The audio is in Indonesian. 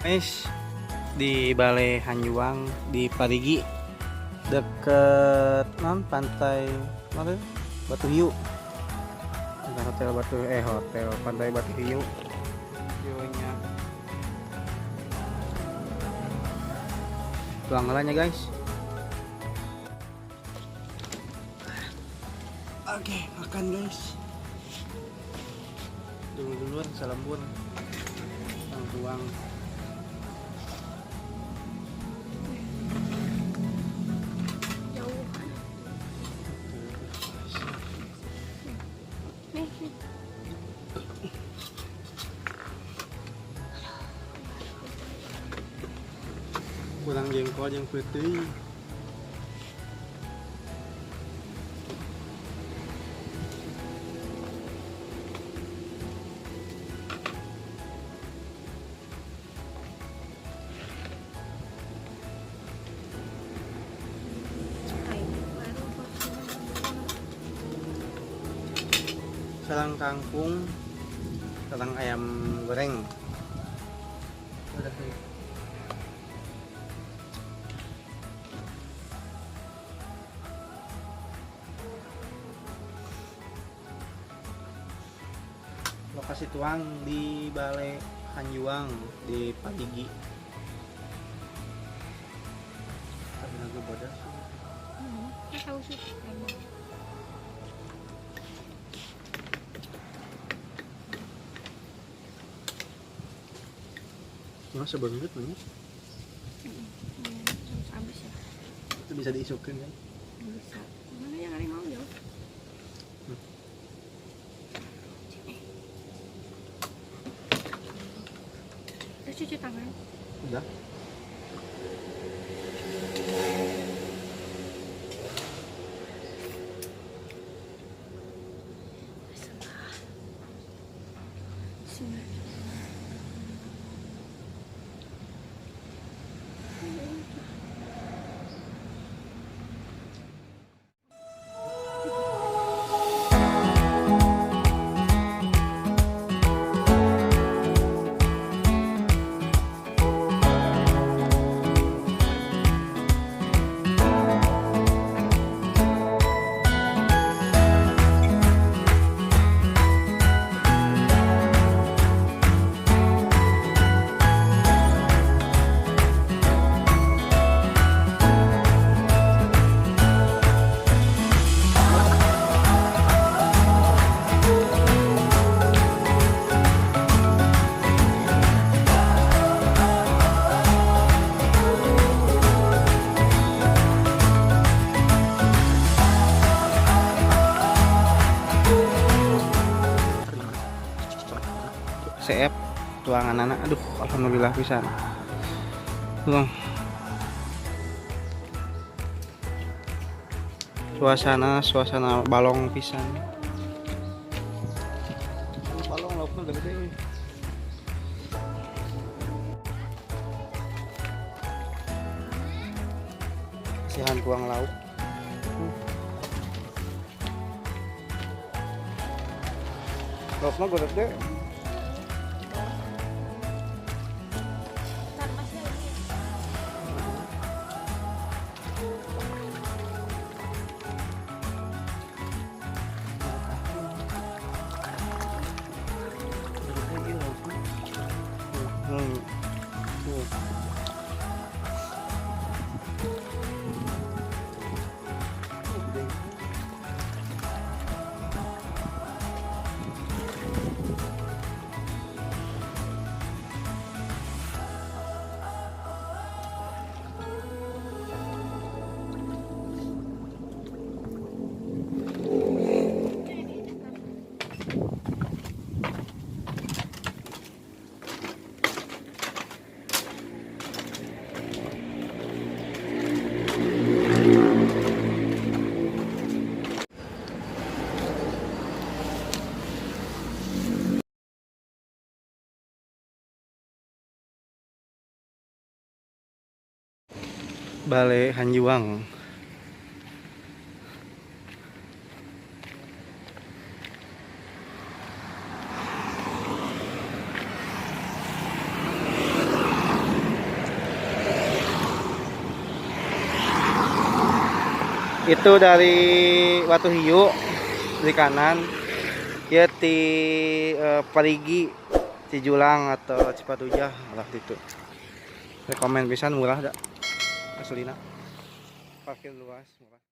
Guys, di Balai Hanjuang di Parigi deket pantai mana Batu Hiu. Ada hotel pantai Batu Hiu. View-nya tuangalannya guys. Oke, makan guys. Duluan salam bun. Tuang. Kurang jengkol yang putih. Salang kangkung, salang ayam goreng. Lokasi tuang di Balai Hanjuang di Parigi. Tapi lagu bodas. Tahu sih. Masa banget mana? Habis ya. Itu bisa diisukin kan? Bisa. Mana yang ada mau ya? Udah cuci tangan. Udah. CF tuangan anak, aduh alhamdulillah bisa tuang. Suasana balong pisan, balong lauknya gede. Kasihan tuang lauk. Lauknya gede. Balai Hanjuang. Itu dari Batu Hiu di kanan. Ya di Parigi, Cijulang atau Cipadujah lah itu. Rekomen pisan murah dah. Aslina. Parkir luas, murah.